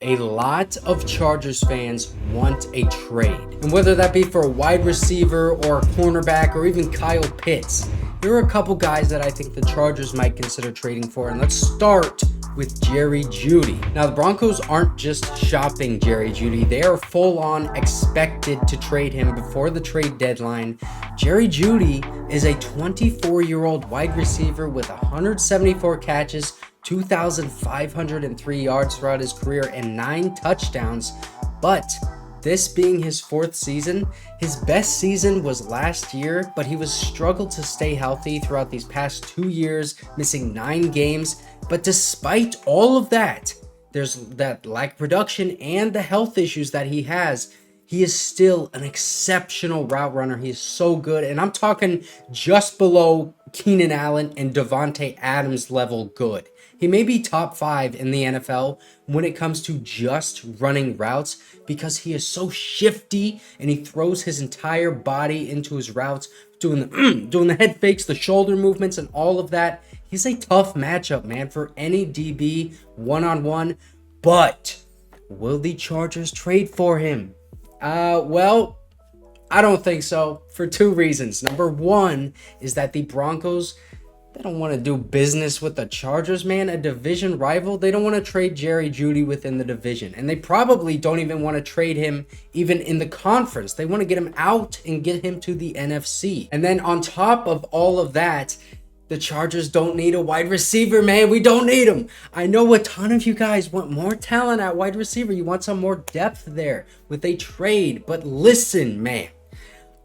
A lot of Chargers fans want a trade. And whether that be for a wide receiver or a cornerback or even Kyle Pitts, there are a couple guys that I think the Chargers might consider trading for. And let's start with Jerry Jeudy. Now, the Broncos aren't just shopping Jerry Jeudy. They are full on expected to trade him before the trade deadline. Jerry Jeudy is a 24-year-old wide receiver with 174 catches, 2,503 yards throughout his career and 9 touchdowns. But this being his 4th season, his best season was last year, but he was struggled to stay healthy throughout these past 2 years, missing 9 games. But despite all of that, there's that lack of production and the health issues that he has, he is still an exceptional route runner. He is so good. And I'm talking just below Keenan Allen and Davante Adams level good. He may be top 5 in the NFL when it comes to just running routes because he is so shifty and he throws his entire body into his routes, doing the head fakes, the shoulder movements, and all of that. He's a tough matchup, man, for any DB one-on-one. But will the Chargers trade for him? Well, I don't think so for 2 reasons. Number 1 is that the Broncos, they don't want to do business with the Chargers, man. A division rival. They don't want to trade Jerry Jeudy within the division. And they probably don't even want to trade him even in the conference. They want to get him out and get him to the NFC. And then on top of all of that, the Chargers don't need a wide receiver, man. We don't need him. I know a ton of you guys want more talent at wide receiver. You want some more depth there with a trade. But listen, man,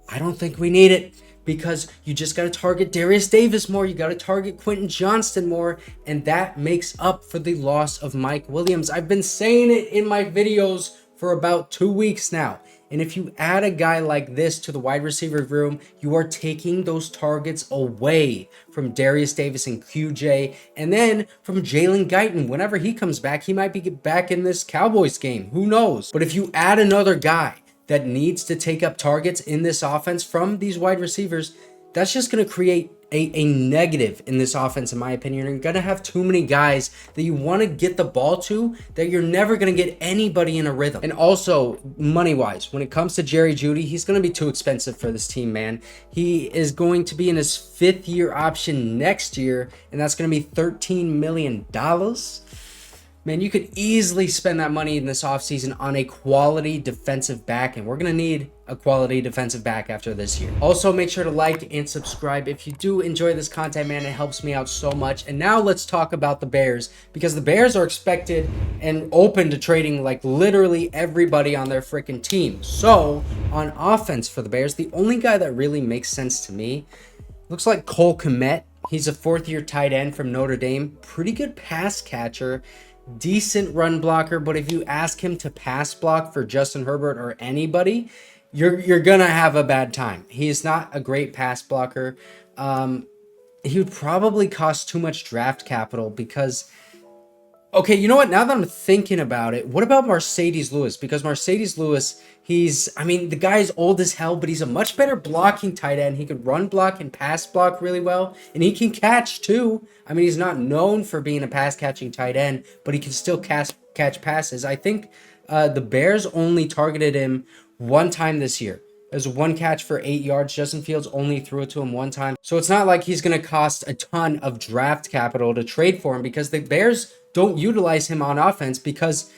I don't think we need it. Because you just got to target Darius Davis more. You got to target Quentin Johnston more. And that makes up for the loss of Mike Williams. I've been saying it in my videos for about 2 weeks now. And if you add a guy like this to the wide receiver room, you are taking those targets away from Darius Davis and QJ. And then from Jalen Guyton. Whenever he comes back, he might be back in this Cowboys game. Who knows? But if you add another guy that needs to take up targets in this offense from these wide receivers, that's just going to create a negative in this offense, in my opinion. You're going to have too many guys that you want to get the ball to that you're never going to get anybody in a rhythm. And also, money-wise, when it comes to Jerry Jeudy, he's going to be too expensive for this team, man. He is going to be in his 5th-year option next year, and that's going to be $13 million. Man, you could easily spend that money in this offseason on a quality defensive back, and we're going to need a quality defensive back after this year. Also, make sure to like and subscribe. If you do enjoy this content, man, it helps me out so much. And now let's talk about the Bears, because the Bears are expected and open to trading like literally everybody on their freaking team. So, on offense for the Bears, the only guy that really makes sense to me looks like Cole Kmet. He's a 4th-year tight end from Notre Dame. Pretty good pass catcher. Decent run blocker, but if you ask him to pass block for Justin Herbert or anybody, you're gonna have a bad time. He's not a great pass blocker. He would probably cost too much draft capital because, okay, you know what? Now that I'm thinking about it, what about Marcedes Lewis? Because Marcedes Lewis, the guy's old as hell, but he's a much better blocking tight end. He can run block and pass block really well, and he can catch too. He's not known for being a pass catching tight end, but he can still catch passes. I think the Bears only targeted him 1 time this year. There's 1 catch for 8 yards. Justin Fields only threw it to him 1 time. So it's not like he's going to cost a ton of draft capital to trade for him, because the Bears don't utilize him on offense because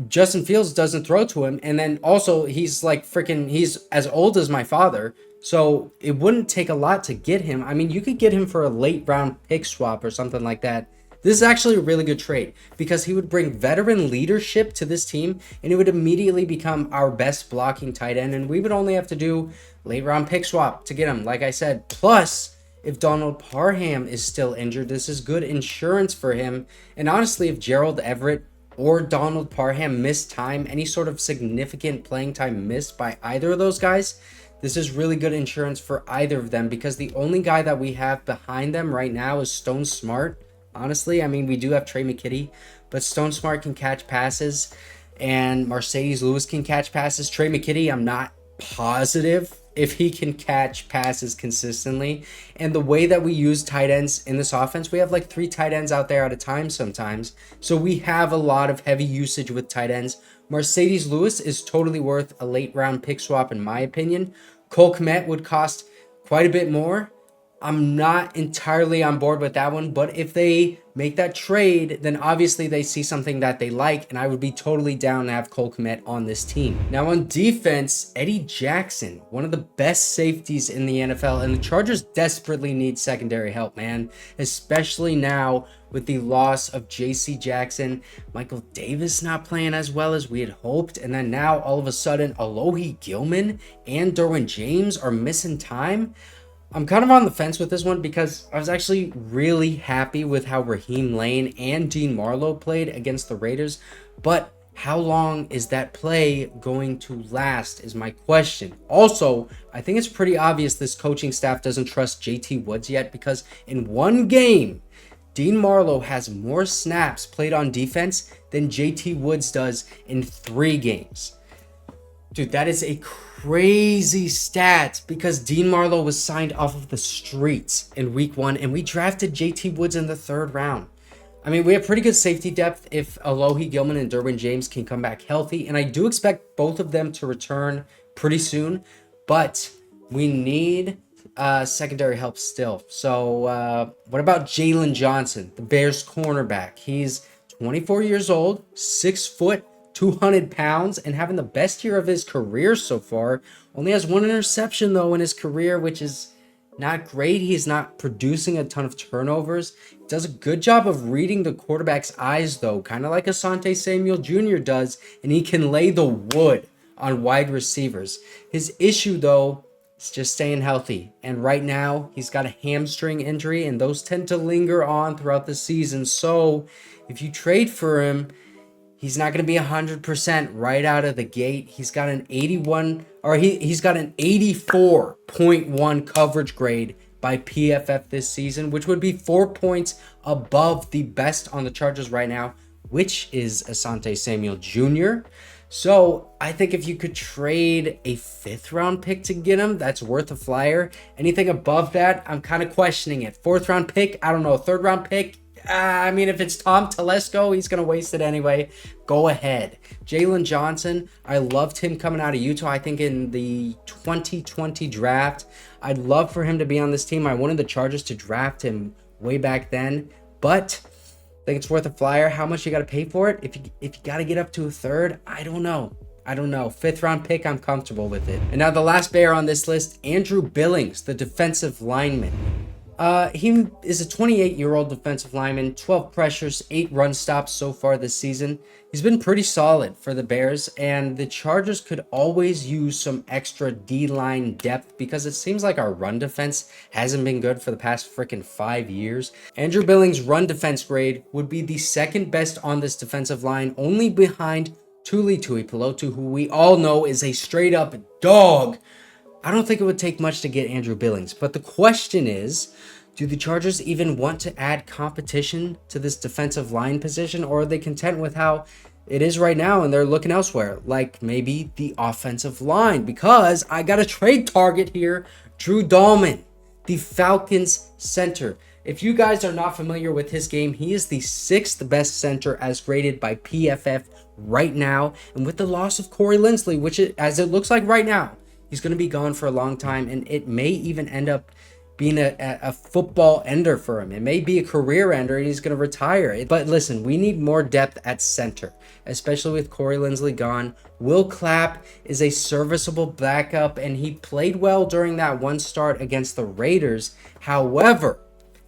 Justin Fields doesn't throw to him. And then also he's as old as my father. So it wouldn't take a lot to get him. You could get him for a late round pick swap or something like that. This is actually a really good trade because he would bring veteran leadership to this team, and it would immediately become our best blocking tight end. And we would only have to do late round pick swap to get him, like I said. Plus, if Donald Parham is still injured, this is good insurance for him. And honestly, if Gerald Everett or Donald Parham miss time, any sort of significant playing time missed by either of those guys, this is really good insurance for either of them, because the only guy that we have behind them right now is Stone Smart. Honestly, we do have Trey McKitty, but Stone Smart can catch passes and Marcedes Lewis can catch passes. Trey McKitty, I'm not positive if he can catch passes consistently. And the way that we use tight ends in this offense, we have like 3 tight ends out there at a time sometimes. So we have a lot of heavy usage with tight ends. Marcedes Lewis is totally worth a late round pick swap in my opinion. Kmet would cost quite a bit more. I'm not entirely on board with that one, but if they make that trade, then obviously they see something that they like, and I would be totally down to have Kmet on this team. Now on defense, Eddie Jackson, one of the best safeties in the NFL, and the Chargers desperately need secondary help, man, especially now with the loss of JC Jackson, Michael Davis not playing as well as we had hoped, and then now all of a sudden Alohi Gilman and Derwin James are missing time. I'm kind of on the fence with this one because I was actually really happy with how Raheem Lane and Dean Marlowe played against the Raiders, but how long is that play going to last is my question. Also, I think it's pretty obvious this coaching staff doesn't trust JT Woods yet, because in one game, Dean Marlowe has more snaps played on defense than JT Woods does in 3 games. Dude, that is a crazy stat, because Dean Marlowe was signed off of the streets in week 1, and we drafted JT Woods in the 3rd round. I mean, we have pretty good safety depth if Alohi Gilman and Derwin James can come back healthy, and I do expect both of them to return pretty soon, but we need secondary help still. So what about Jaylon Johnson, the Bears cornerback? He's 24 years old, 6 foot, 200 pounds, and having the best year of his career so far. Only has 1 interception though in his career, which is not great. He's not producing a ton of turnovers. He does a good job of reading the quarterback's eyes though, kind of like Asante Samuel Jr. does, and he can lay the wood on wide receivers. His issue though is just staying healthy, and right now he's got a hamstring injury, and those tend to linger on throughout the season. So if you trade for him, he's not going to be 100% right out of the gate. He's got an 81, or he's got an 84.1 coverage grade by PFF this season, which would be 4 points above the best on the Chargers right now, which is Asante Samuel Jr. So I think if you could trade a 5th round pick to get him, that's worth a flyer. Anything above that, I'm kind of questioning it. 4th round pick, I don't know. 3rd round pick, I mean, if it's Tom Telesco, he's going to waste it anyway. Go ahead. Jaylon Johnson, I loved him coming out of Utah, I think in the 2020 draft. I'd love for him to be on this team. I wanted the Chargers to draft him way back then, but I think it's worth a flyer. How much you got to pay for it? If you got to get up to a 3rd, I don't know. 5th round pick, I'm comfortable with it. And now the last bear on this list, Andrew Billings, the defensive lineman. He is a 28-year-old defensive lineman, 12 pressures, 8 run stops so far this season. He's been pretty solid for the Bears, and the Chargers could always use some extra D-line depth because it seems like our run defense hasn't been good for the past freaking 5 years. Andrew Billings' run defense grade would be the 2nd best on this defensive line, only behind Tuli Tuipulotu, who we all know is a straight-up dog. I don't think it would take much to get Andrew Billings, but the question is, do the Chargers even want to add competition to this defensive line position, or are they content with how it is right now and they're looking elsewhere, like maybe the offensive line? Because I got a trade target here, Drew Dalman, the Falcons center. If you guys are not familiar with his game, he is the 6th best center as graded by PFF right now, and with the loss of Corey Linsley, which as it looks like right now, he's going to be gone for a long time, and it may even end up being a football ender for him. It may be a career ender, and he's going to retire. But listen, we need more depth at center, especially with Corey Linsley gone. Will Clapp is a serviceable backup, and he played well during that one start against the Raiders. However,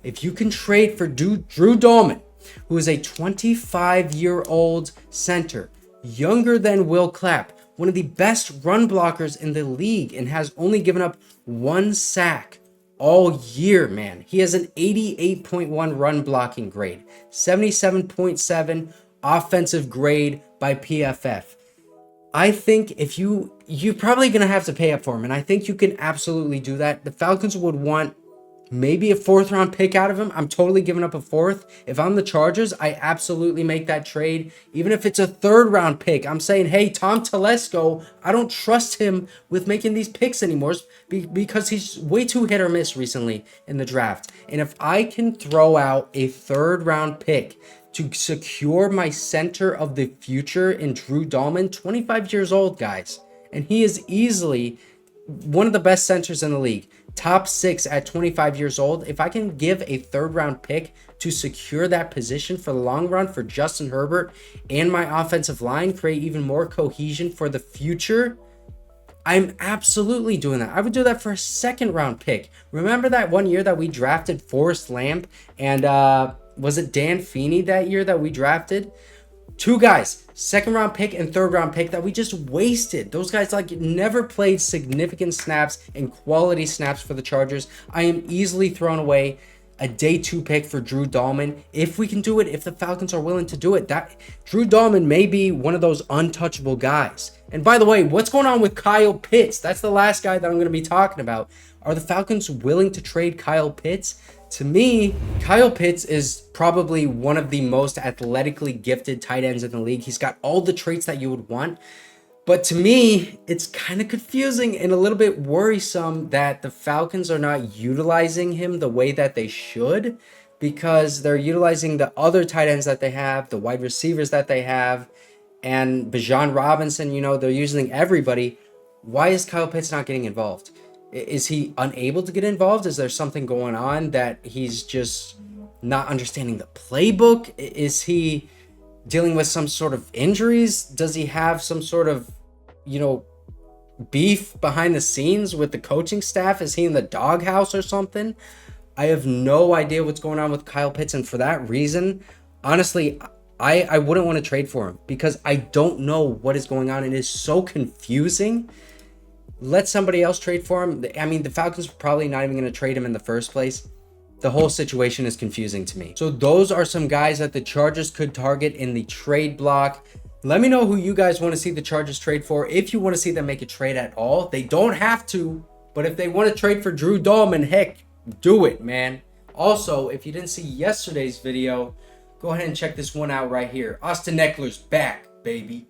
if you can trade for Drew Dalman, who is a 25-year-old center, younger than Will Clapp, one of the best run blockers in the league, and has only given up 1 sack all year, man. He has an 88.1 run blocking grade, 77.7 offensive grade by PFF. I think if you're probably going to have to pay up for him, and I think you can absolutely do that. The Falcons would want maybe a 4th round pick out of him. I'm totally giving up a 4th. If I'm the Chargers, I absolutely make that trade. Even if it's a 3rd round pick, I'm saying, hey, Tom Telesco, I don't trust him with making these picks anymore because he's way too hit or miss recently in the draft. And if I can throw out a 3rd round pick to secure my center of the future in Drew Dalman, 25 years old, guys, and he is easily one of the best centers in the league. Top 6 at 25 years old. If I can give a 3rd round pick to secure that position for the long run for Justin Herbert and my offensive line, create even more cohesion for the future, I'm absolutely doing that. I would do that for a 2nd round pick. Remember that one year that we drafted Forrest Lamp and was it Dan Feeney that year that we drafted? 2 guys, 2nd round pick and 3rd round pick that we just wasted. Those guys like never played significant snaps and quality snaps for the Chargers. I am easily throwing away a day 2 pick for Drew Dalman. If we can do it, if the Falcons are willing to do it, that Drew Dalman may be one of those untouchable guys. And by the way, what's going on with Kyle Pitts? That's the last guy that I'm going to be talking about. Are the Falcons willing to trade Kyle Pitts? To me, Kyle Pitts is probably one of the most athletically gifted tight ends in the league. He's got all the traits that you would want. But to me, it's kind of confusing and a little bit worrisome that the Falcons are not utilizing him the way that they should, because they're utilizing the other tight ends that they have, the wide receivers that they have, and Bijan Robinson, they're using everybody. Why is Kyle Pitts not getting involved? Is he unable to get involved? Is there something going on that he's just not understanding the playbook? Is he dealing with some sort of injuries? Does he have some sort of, beef behind the scenes with the coaching staff? Is he in the doghouse or something? I have no idea what's going on with Kyle Pitts. And for that reason, honestly, I wouldn't want to trade for him because I don't know what is going on. It is so confusing. Let somebody else trade for him. I mean, the Falcons are probably not even going to trade him in the first place. The whole situation is confusing to me. So those are some guys that the Chargers could target in the trade block. Let me know who you guys want to see the Chargers trade for. If you want to see them make a trade at all, they don't have to. But if they want to trade for Drew Dalman, heck, do it, man. Also, if you didn't see yesterday's video, go ahead and check this one out right here. Austin Ekeler's back, baby.